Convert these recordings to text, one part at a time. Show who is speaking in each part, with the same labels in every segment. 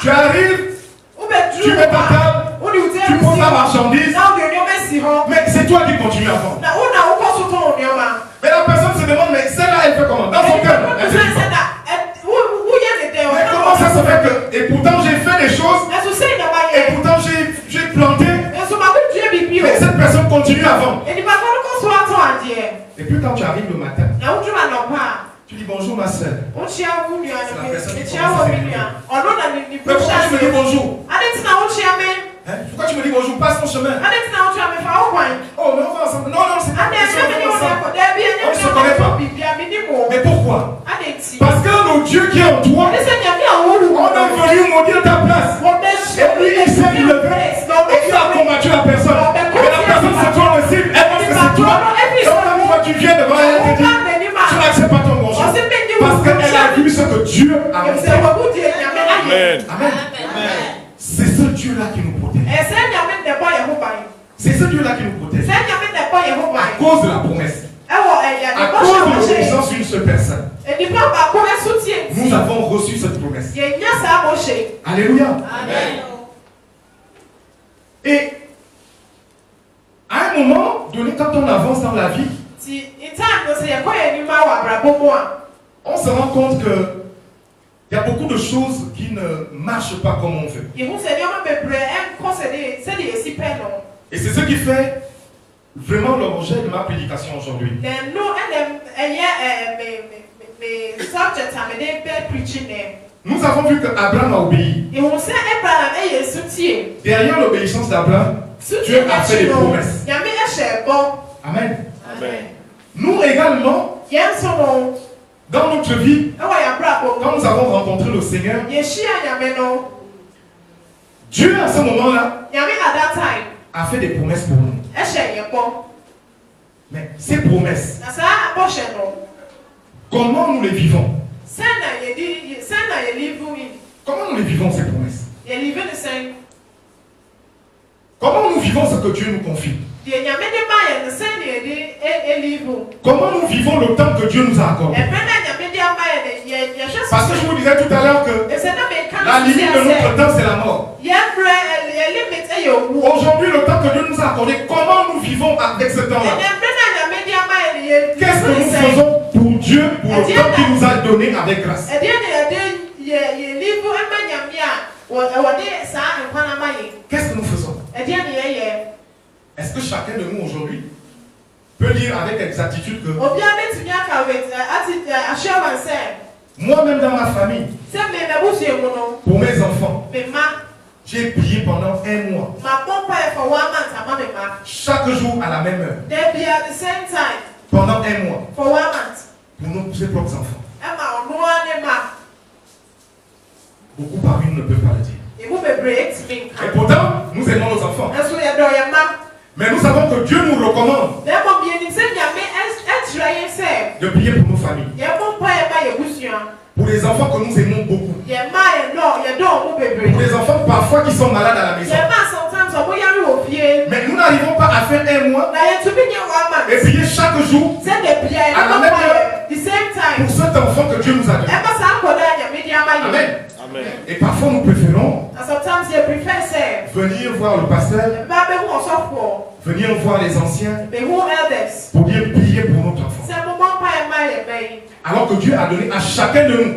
Speaker 1: Tu arrives, tu mets ta table, tu poses la marchandise, mais c'est toi qui continues à vendre. Mais la personne se demande, mais celle-là, elle fait comment? Dans son cœur, elle se dit quoi? Mais comment ça se fait que... Et pourtant, j'ai fait des choses, et pourtant, j'ai planté, mais cette personne continue à vendre. Et puis quand tu arrives le matin, tu dis bonjour ma soeur. C'est la personne qui commence à s'énerver. Mais pourquoi tu me dis bonjour? Hein? Pourquoi tu me dis bonjour? Passe ton chemin. Oh, mais on va ensemble. Non, c'est pas possible. On ne se connaît pas. Mais pourquoi? Parce que le Dieu qui est en toi, on est venu maudire ta place. Et lui, il s'est levé et il a combattu la personne. Mais la personne se tourne le cible, elle pense que c'est toi. Donc quand tu viens devant elle, elle te dit, tu n'acceptes pas ton bonjour. Parce qu'elle a vu ce que Dieu a fait. Amen. Amen. C'est ce Dieu-là qui nous protège. C'est ce Dieu-là qui nous protège. À cause de la promesse. À cause de l'obéissance d'une seule personne. Nous avons reçu cette promesse. Alléluia. Amen. Et à un moment donné, quand on avance dans la vie, on se rend compte que il y a beaucoup de choses qui ne marchent pas comme on veut. Et c'est ce qui fait vraiment l'objet de ma prédication aujourd'hui. Nous avons vu qu'Abraham a obéi. Derrière l'obéissance d'Abraham, Dieu a fait des promesses. Amen. Amen. Nous également, dans notre vie, quand nous avons rencontré le Seigneur, Dieu à ce moment-là a fait des promesses pour nous. Mais ces promesses, comment nous les vivons? Comment nous les vivons ces promesses? Comment nous vivons ce que Dieu nous confie? Comment nous vivons le temps que Dieu nous a accordé? Parce que je vous disais tout à l'heure que la limite de notre temps c'est la mort. Aujourd'hui le temps que Dieu nous a accordé, comment nous vivons avec ce temps-là? Qu'est-ce que nous faisons pour Dieu, pour le temps qu'il nous a donné avec grâce? Qu'est-ce que nous faisons? Est-ce que chacun de nous aujourd'hui peut dire avec exactitude que moi-même dans ma famille, pour mes enfants, j'ai prié pendant un mois, chaque jour à la même heure, pendant un mois, pour nos propres enfants? Beaucoup parmi nous ne peuvent pas le dire. Et pourtant, nous aimons nos enfants. Mais nous savons que Dieu nous recommande de prier pour nos familles. Pour les enfants que nous aimons beaucoup. Pour les enfants parfois qui sont malades à la maison. Mais nous n'arrivons pas à faire un mois et prier chaque jour à la même heure pour cet enfant que Dieu nous a donné. Amen. Amen. Et parfois nous préférons venir voir le pasteur, venir voir les anciens pour dire prier pour notre enfant. Alors que Dieu a donné à chacun de nous.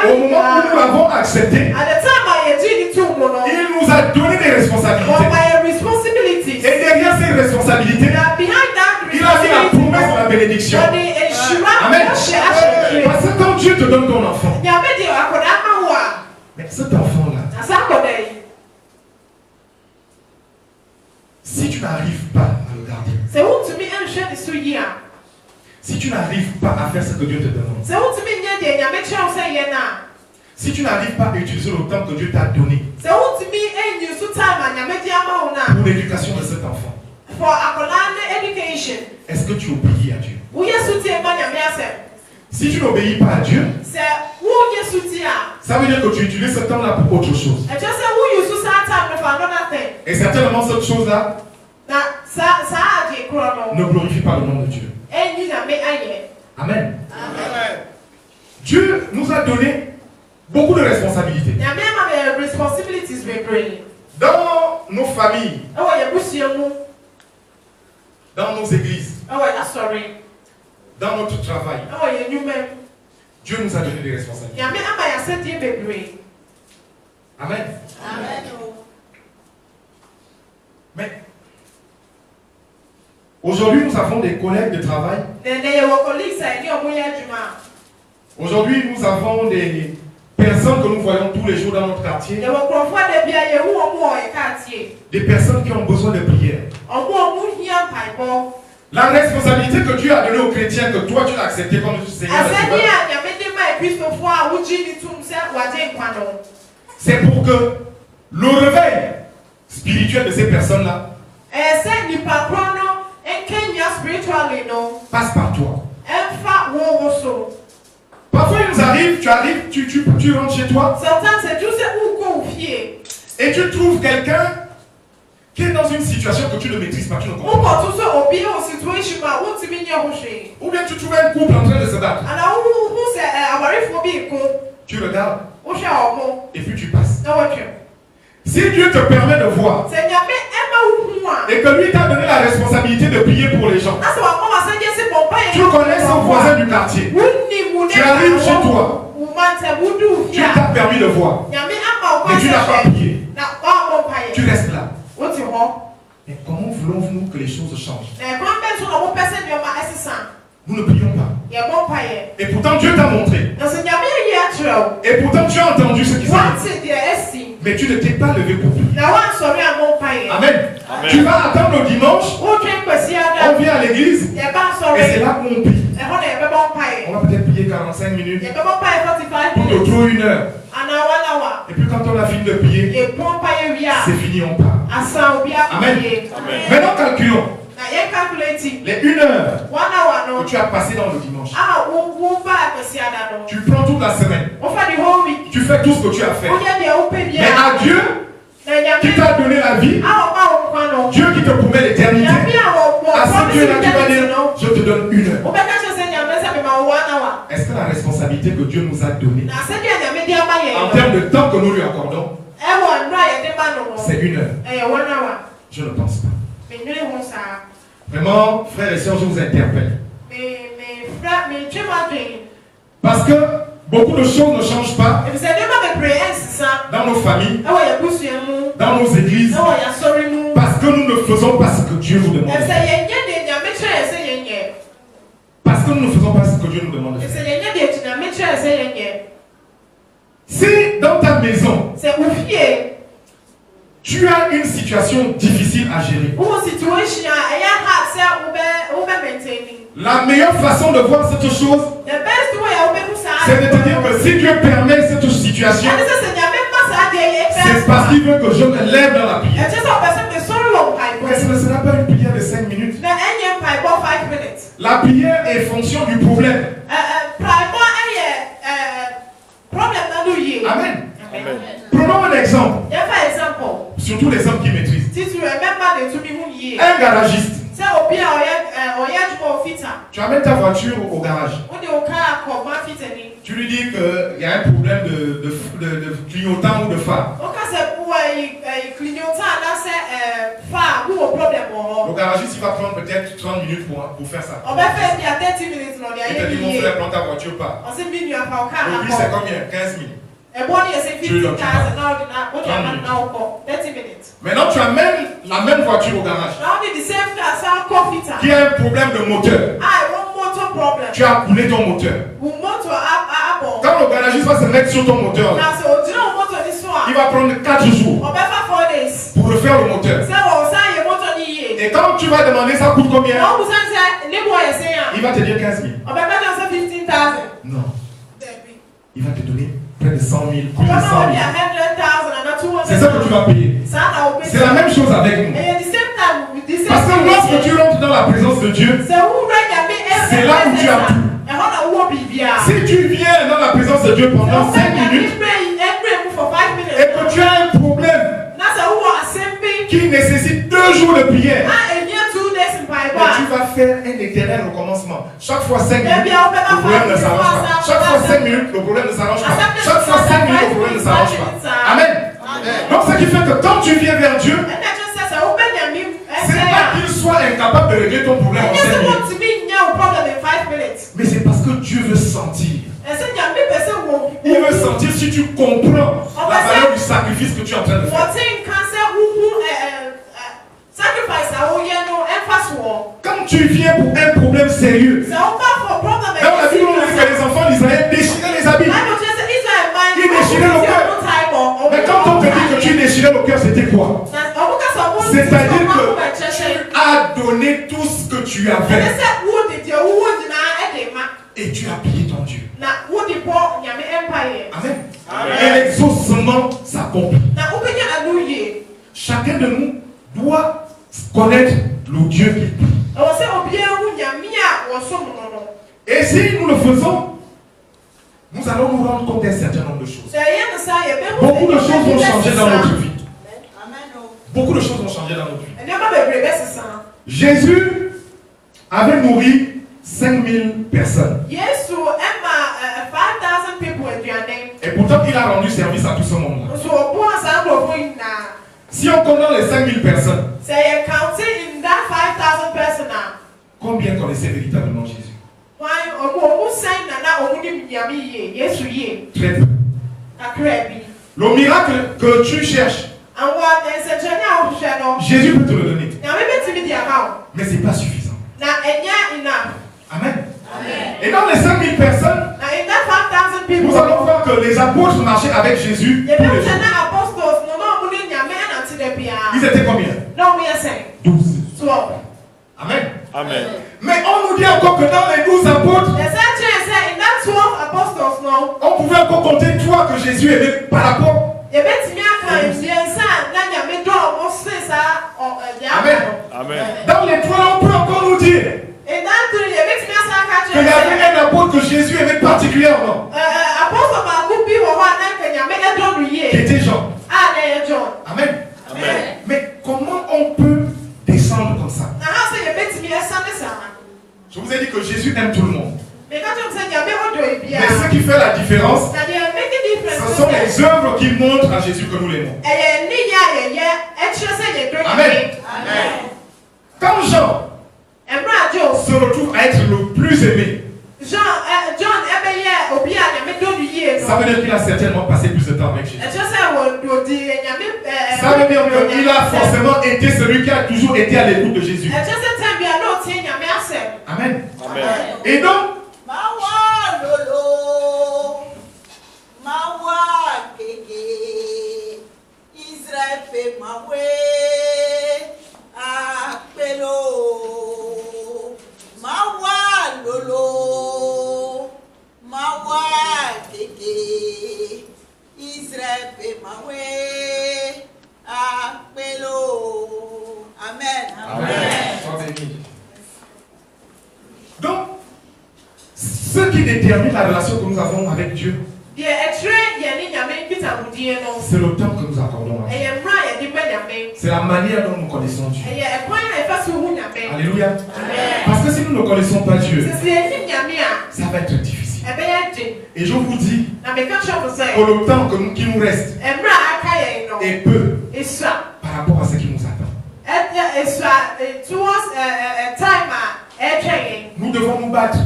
Speaker 1: Au moment où nous l'avons accepté, il nous a donné des responsabilités. Et derrière ces responsabilités, il a mis la promesse de la bénédiction. Amen. Parce que quand Dieu te donne ton enfant, mais cet enfant-là, si tu n'arrives pas à le garder, si tu n'arrives pas à faire ce que Dieu te demande, si tu n'arrives pas à utiliser le temps que Dieu t'a donné pour l'éducation de cet enfant, est-ce que tu obéis à Dieu? Si tu n'obéis pas à Dieu, ça veut dire que tu utilises ce temps-là pour autre chose. Et certainement cette chose-là ne glorifie pas le nom de Dieu. Amen. Dieu nous a donné beaucoup de responsabilités. nous a donné des responsabilités. Amen. Mais aujourd'hui, nous avons des collègues de travail. Aujourd'hui, nous avons des personnes que nous voyons tous les jours dans notre quartier. Des personnes qui ont besoin de prière. La responsabilité que Dieu a donnée aux chrétiens, que toi tu l'as accepté comme Seigneur, c'est pour que le réveil spirituel de ces personnes-là passe par toi. Parfois il nous arrive, tu rentres chez toi et tu trouves quelqu'un qui est dans une situation que tu ne maîtrises pas, tu ne comprends pas. Ou bien tu trouves un couple en train de se battre. Tu regardes et puis tu passes. Si Dieu te permet de voir et que lui t'a donné la responsabilité de prier pour les gens, tu connais son voisin du quartier, tu arrives chez toi, Dieu t'a permis de voir, mais tu n'as pas prié, tu restes là. Mais comment voulons-nous que les choses changent? Nous ne prions pas. Et pourtant Dieu t'a montré. Et pourtant tu as entendu ce qui s'est dit. Mais tu ne t'es pas levé pour prier. Amen. Tu vas attendre le dimanche. On vient à l'église. Et c'est là qu'on prie. On va peut-être prier 45 minutes. Pour d'autres 1 heure. Et puis quand on a fini de prier, c'est fini, on part. Amen. Maintenant calculons. Les 1 heure que tu as passé dans le dimanche. Tu prends toute la semaine. Tu fais tout ce que tu as fait. Mais à Dieu qui t'a donné la vie, Dieu qui te promet l'éternité, à ce Dieu-là qui va dire, je te donne 1 heure. Est-ce que la responsabilité que Dieu nous a donnée en termes de temps que nous lui accordons, c'est 1 heure? Je ne pense pas. Vraiment, frères et sœurs, je vous interpelle. Parce que beaucoup de choses ne changent pas dans nos familles, dans nos églises, parce que nous ne faisons pas ce que Dieu nous demande de faire. Parce que nous ne faisons pas ce que Dieu nous demande de faire. Si dans ta maison, tu as une situation difficile à gérer, la meilleure façon de voir cette chose, c'est de te dire que si Dieu permet cette situation, c'est parce qu'il veut que je me lève dans la prière. Mais ce ne sera pas une prière de 5 minutes. La prière est fonction du problème. Amen. Prenons un exemple. Surtout les hommes qui maîtrisent. Un garagiste. Tu amènes ta voiture au garage. Tu lui dis qu'il y a un problème de clignotant ou de phare. Le garagiste il va prendre peut-être 30 minutes pour faire ça. Il te dit mon frère, prends ta voiture pas. Le prix c'est combien? 15 000. Tu lui donnes 30 minutes. Maintenant tu amènes la même voiture au garage qui a un problème de moteur. Tu as coulé ton moteur. Quand le garagiste va se mettre sur ton moteur, il va prendre 4 jours pour refaire le moteur. Et quand tu vas demander ça coûte combien, il va te dire 15 000. Non. Il va te donner près de 100 000, plus de 100 000. C'est ça que tu vas payer. C'est la même chose avec nous. Parce que lorsque tu rentres dans la présence de Dieu, c'est là où tu as tout. Si tu viens dans la présence de Dieu pendant 5 minutes et que tu as un problème qui nécessite 2 jours de prière, tu vas faire un éternel recommencement. Chaque fois 5 minutes, le problème ne s'arrange pas. Chaque fois 5 minutes, le problème ne s'arrange pas. Chaque fois 5 minutes, le problème ne s'arrange pas. Amen. Donc ce qui fait que quand tu viens vers Dieu, c'est pas qu'il soit incapable de régler ton problème en 5 minutes. Mais c'est parce que Dieu veut sentir comprends la valeur du sacrifice que tu es en train de faire. Quand tu viens pour un problème sérieux, dans la Bible, on dit que les enfants d'Israël déchiraient les habits. Ils déchiraient le cœur. Mais quand on te dit que tu déchirais le cœur, c'était quoi? C'est-à-dire que tu as donné tout ce que tu avais. Et tu as pillé ton Dieu. Amen. Et l'exaucement s'accomplit. Chacun de nous doit connaître le Dieu qu'il prie. Et si nous le faisons, nous allons nous rendre compte d'un certain nombre de choses. Beaucoup de choses vont changer dans notre vie. Beaucoup de choses vont changer dans notre vie. Jésus avait nourri 5000 personnes. Et pourtant, il a rendu service à tout ce monde-là. Si on compte les 5000 personnes, combien connaissaient véritablement Jésus? Très peu. Le miracle que tu cherches, Jésus peut te le donner. Mais ce n'est pas suffisant. Amen. Et dans les 5000 personnes, nous allons voir que les apôtres marchaient avec Jésus tous les jours. Ils étaient combien? 12. Amen.
Speaker 2: Amen.
Speaker 1: Mais on nous dit encore que dans les 12 apôtres, on pouvait encore compter 3 que Jésus aimait par rapport. Amen.
Speaker 2: Amen.
Speaker 1: Dans les 3, on peut encore nous dire qu'il y avait un apôtre que Jésus aimait particulièrement. Qui était Jean. Amen.
Speaker 2: Amen.
Speaker 1: Mais comment on peut descendre comme ça? Je vous ai dit que Jésus aime tout le monde. Mais ce qui fait la différence, ce sont les œuvres qui montrent à Jésus que nous l'aimons. Amen. Quand Jean se retrouve à être le plus aimé, ça veut dire qu'il a certainement passé plus de temps avec Jésus. Ça veut dire qu'il a forcément été celui qui a toujours été à l'écoute de Jésus. Amen.
Speaker 2: Amen.
Speaker 1: Et donc, donc, ce qui détermine la relation que nous avons avec Dieu, c'est le temps que nous accordons à Dieu. C'est la manière dont nous connaissons Dieu. Alléluia. Parce que si nous ne connaissons pas Dieu, ça va être difficile. Et je vous dis que le temps qui nous reste est peu par rapport à ce qui nous attend. Nous devons nous battre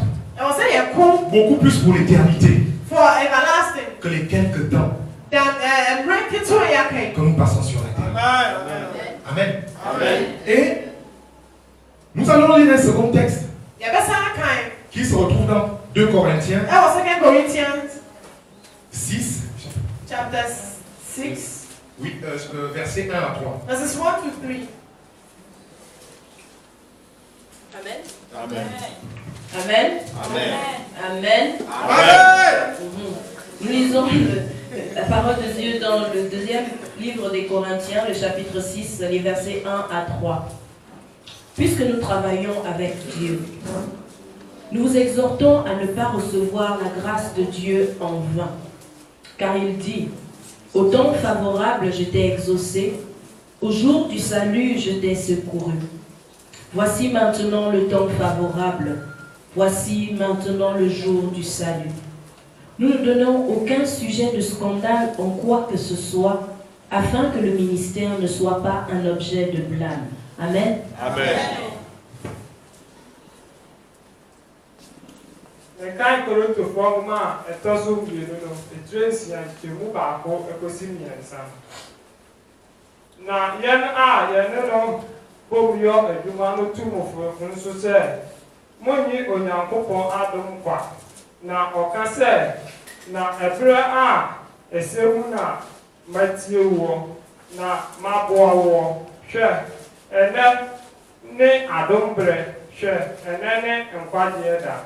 Speaker 1: beaucoup plus pour l'éternité que les quelques temps que nous passons sur la terre. Amen.
Speaker 2: Amen.
Speaker 1: Et nous allons lire un second texte qui se retrouve dans 2 Corinthiens 6.
Speaker 3: Chapter 6.
Speaker 1: Oui, versets 1 à 3.
Speaker 3: Verses 1 to 3.
Speaker 2: Amen.
Speaker 4: Amen.
Speaker 2: Amen.
Speaker 4: Amen.
Speaker 2: Amen.
Speaker 4: Nous lisons la parole de Dieu dans le 2e livre des Corinthiens, le chapitre 6, les versets 1 à 3. Puisque nous travaillons avec Dieu, nous vous exhortons à ne pas recevoir la grâce de Dieu en vain. Car il dit, au temps favorable je t'ai exaucé, au jour du salut je t'ai secouru. Voici maintenant le temps favorable, voici maintenant le jour du salut. Nous ne donnons aucun sujet de scandale en quoi que ce soit, afin que le ministère ne soit pas un objet de blâme. Amen.
Speaker 2: Amen.
Speaker 5: Na yen a yen no bobuyo eduma no tumofo nso se monyi onyankopon adom kwa na okase na ebre a esemu na matie wo na maboawo hwe ene ne adom bre hwe ene ne nkwaje da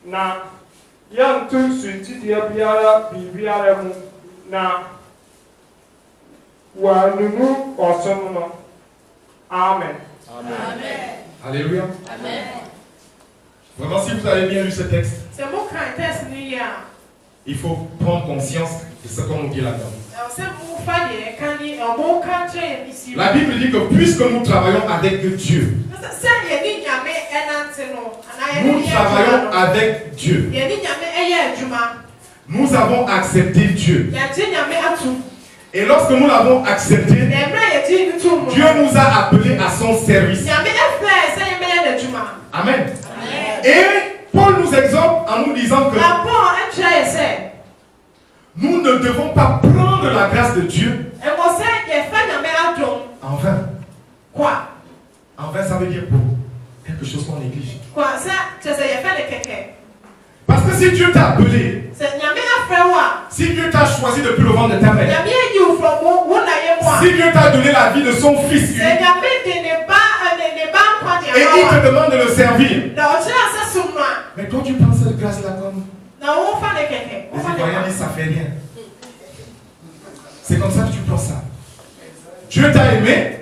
Speaker 5: na yantu suntidie biara bibiara mu na Wanunu osono. Amen.
Speaker 1: Amen. Alléluia. Amen. Vraiment, si vous avez bien lu ce texte, il faut prendre conscience de ce qu'on nous dit là-dedans. La Bible dit que puisque nous travaillons avec Dieu, nous travaillons avec Dieu. Nous avons accepté Dieu. Et lorsque nous l'avons accepté, Dieu nous a appelés à son service. Amen. Et Paul nous exhorte en nous disant que nous ne devons pas prendre la grâce de Dieu en vain. Quoi? En vain, ça veut dire pour quelque chose qu'on néglige. Parce que si Dieu t'a appelé, si Dieu t'a choisi depuis le ventre de ta mère, si Dieu t'a donné la vie de son fils unique, et il te demande de le servir, mais toi tu prends cette grâce-là comme les Ivoiriens disent ça fait rien. C'est comme ça que tu prends ça. Dieu t'a aimé,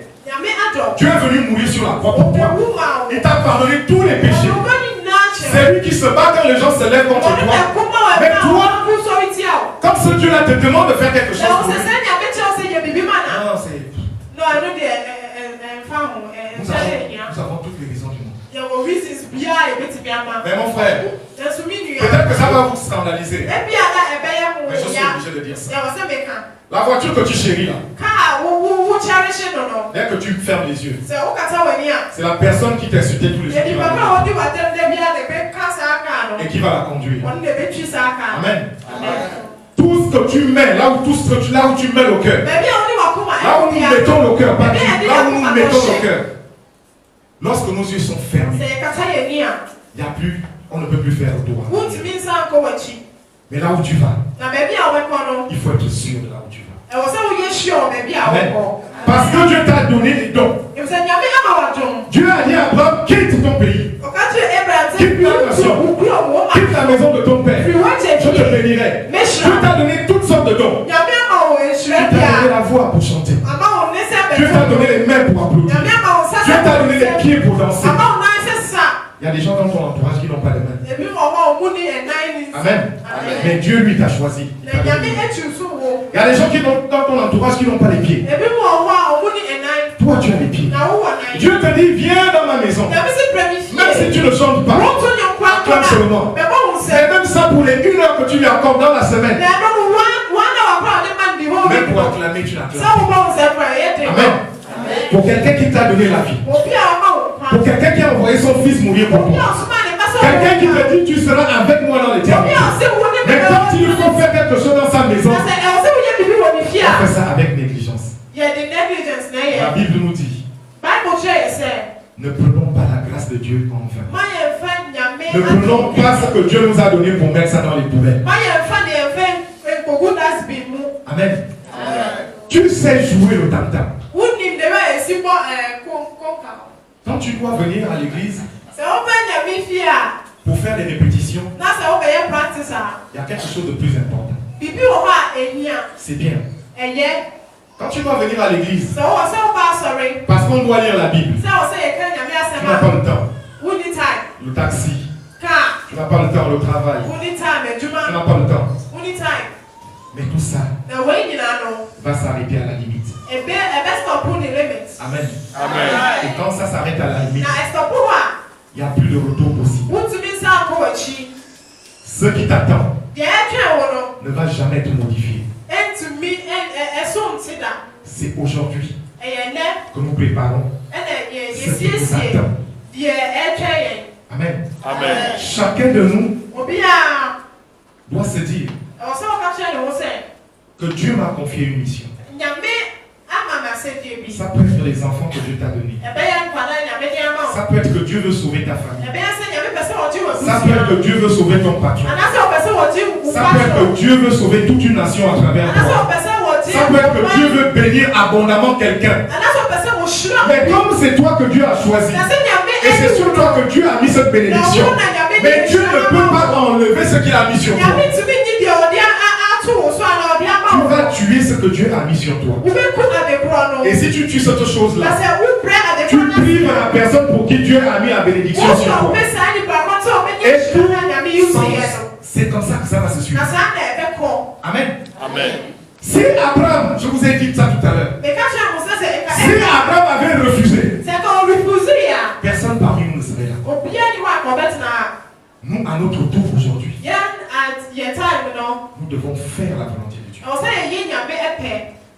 Speaker 1: Dieu est venu mourir sur la croix pour toi, il t'a pardonné tous les péchés. C'est lui qui se bat quand les gens se lèvent contre toi. Mais toi, comme ce Dieu-là te demande de faire quelque chose pour lui. Non, c'est... Nous avons toutes les raisons du monde. Mais mon frère, peut-être que ça va vous scandaliser. Mais je suis obligé de dire ça. La voiture que tu chéris là, dès que tu fermes les yeux, c'est la personne qui t'a insulté tous les jours qui va la conduire. Amen. Tout ce que tu mets, là où tu mets le cœur, là où nous mettons le cœur, pas tu, là où nous mettons le cœur, lorsque nos yeux sont fermés, il n'y a plus, on ne peut plus faire droit. Mais là où tu vas, il faut être sûr de là où tu vas. Amen. Parce que Dieu t'a donné des dons. Dieu a dit à Abraham, quitte ton pays, quitte ta nation, quitte la maison de ton père, je te bénirai. Dieu t'a donné toutes sortes de dons. Dieu t'a donné la voix pour chanter. Dieu t'a donné les mains pour applaudir. Dieu t'a donné les pieds pour danser. Il y a des gens dans ton entourage qui n'ont pas les mains. Amen. Mais Dieu lui t'a choisi. Il y a des gens qui dans ton entourage qui n'ont pas les pieds. Toi tu as les pieds. Dieu te dit viens dans ma maison. Même si tu ne chantes pas, acclame seulement. C'est même ça pour les 1 heure que tu lui accordes dans la semaine. Même pour acclamer, tu l'acclames. Amen. Pour quelqu'un qui t'a donné la vie. Pour quelqu'un qui a envoyé son fils mourir pour toi. Quelqu'un qui te dit tu seras avec moi dans l'éternité. Mais quand il faut faire quelque chose dans sa maison, on fait ça avec négligence. La Bible nous dit, ne prenons pas la grâce de Dieu en vain. Ne prenons pas ce que Dieu nous a donné pour mettre ça dans les poubelles. Amen. Tu sais jouer le tam-tam. Quand tu dois venir à l'église pour faire des répétitions, il y a quelque chose de plus important. C'est bien. Quand tu dois venir à l'église, parce qu'on doit lire la Bible, tu n'as pas le temps. Le taxi, tu n'as pas le temps. Le travail, tu n'as pas le temps. Mais tout ça va s'arrêter à la limite. Amen. Amen. Et quand ça s'arrête à la limite, il n'y a plus de retour possible. Ce qui t'attend ne va jamais te modifier. C'est aujourd'hui que nous préparons ce qui nous attend. Amen. Amen. Chacun de nous que Dieu m'a confié une mission. Ça peut être les enfants que Dieu t'a donnés. Ça peut être que Dieu veut sauver ta famille. Ça peut être que Dieu veut sauver ton patron. Ça peut être que Dieu veut sauver toute une nation à travers toi. Ça peut être que Dieu veut bénir abondamment quelqu'un. Mais comme c'est toi que Dieu a choisi, et c'est sur toi que Dieu a mis cette bénédiction, mais Dieu ne peut pas enlever ce qu'il a mis sur toi. Tu vas tuer ce que Dieu a mis sur toi. Et si tu tues cette chose-là, tu prives la personne pour qui Dieu a mis la bénédiction sur toi. Et c'est comme ça que ça va se suivre. Amen.
Speaker 2: Amen.
Speaker 1: Si Abraham, je vous ai dit ça tout à l'heure, si Abraham avait refusé, personne parmi nous ne serait là. Nous, à notre tour aujourd'hui, nous devons faire la volonté de Dieu.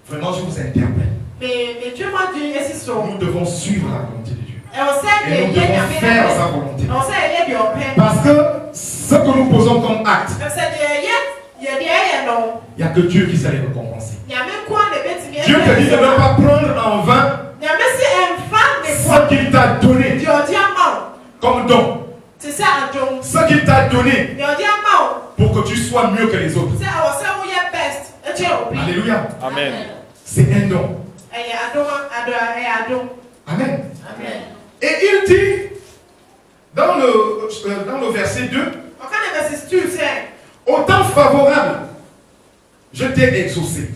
Speaker 1: Vraiment, je vous interpelle. Nous devons suivre la volonté de Dieu. Et nous devons faire sa volonté. Parce que ce que nous posons comme acte, il n'y a que Dieu qui sait les récompenser. Dieu te dit de ne pas prendre en vain ce qu'il t'a donné comme don. Ce qu'il t'a donné pour que tu sois mieux que les autres. Alléluia.
Speaker 2: Amen.
Speaker 1: C'est un don. Amen. Et il dit dans le verset 2, au temps favorable, je t'ai exaucé.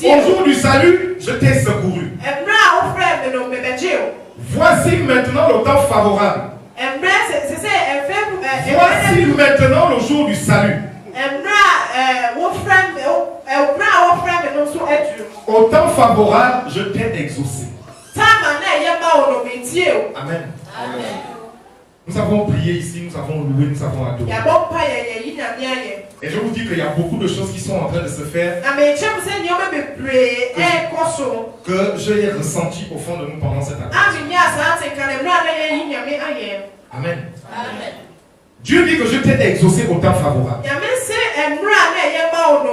Speaker 1: Au jour du salut, je t'ai secouru. Voici maintenant le temps favorable. Voici maintenant le jour du salut. Au temps favorable, je t'ai exaucé. Amen.
Speaker 2: Amen.
Speaker 1: Nous avons prié ici, nous avons loué, nous avons adoré. Et je vous dis qu'il y a beaucoup de choses qui sont en train de se faire que j'ai ressenti au fond de nous pendant cette année. Amen.
Speaker 2: Amen.
Speaker 1: Dieu dit que je t'ai exaucé au temps favorable.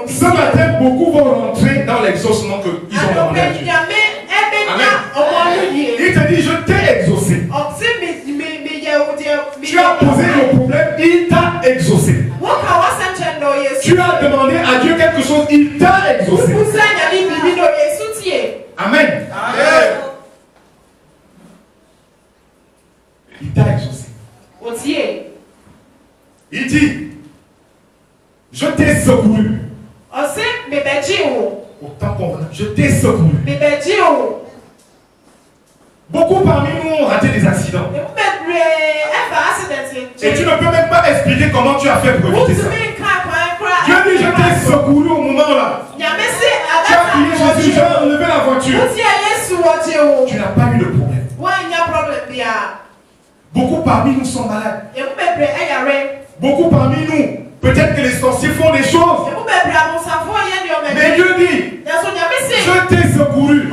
Speaker 1: Ce matin, beaucoup vont rentrer dans l'exaucement qu'ils ont demandé à Dieu. Amen. Il te dit, je t'ai exaucé. Tu as posé le problème, il t'a exaucé. Tu as demandé à Dieu quelque chose, il t'a exaucé. Amen.
Speaker 2: Amen.
Speaker 1: Il t'a exaucé. Il dit, je t'ai secouru. Au temps convenable, je t'ai secouru. Beaucoup parmi nous ont raté des accidents. Et tu ne peux même pas expliquer comment tu as fait pour éviter ça. Dieu dit, je t'ai secouru au moment là. Tu as crié Jésus, j'ai enlevé la voiture. Tu n'as pas eu de problème. Beaucoup parmi nous sont malades. Beaucoup parmi nous, peut-être que les sorciers font des choses. Mais Dieu dit, je t'ai secouru.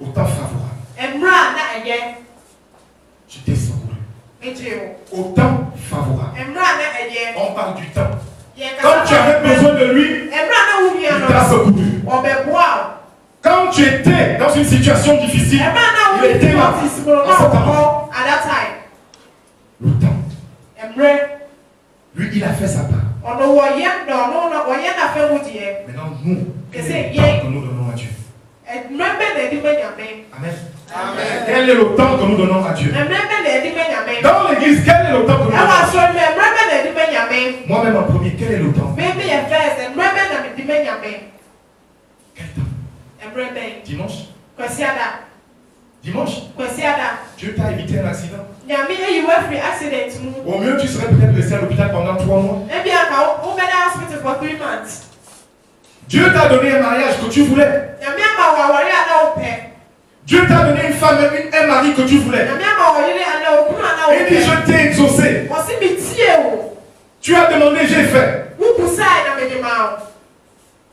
Speaker 1: Au temps favorable. Je t'ai secouru. Au temps favorable. On parle du temps. Quand tu avais besoin de lui, il t'a secouru. Quand tu étais dans une situation difficile, il était là. Le temps. Lui, il a fait sa part. Maintenant, nous, quel est le temps que nous donnons à Dieu? Amen.
Speaker 2: Amen.
Speaker 1: Quel est le temps que nous donnons à Dieu? Dans l'église, quel est le temps que nous donnons à Dieu? Moi-même en premier, quel est le temps? Quel temps? Dimanche? Dimanche? Dieu t'a évité un accident. Au mieux, tu serais peut-être resté à l'hôpital pendant 3 mois. Dieu t'a donné un mariage que tu voulais. Dieu t'a donné une femme, un mari que tu voulais. Il dit, je t'ai exaucé. Tu as demandé, j'ai fait.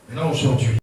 Speaker 1: Maintenant, aujourd'hui,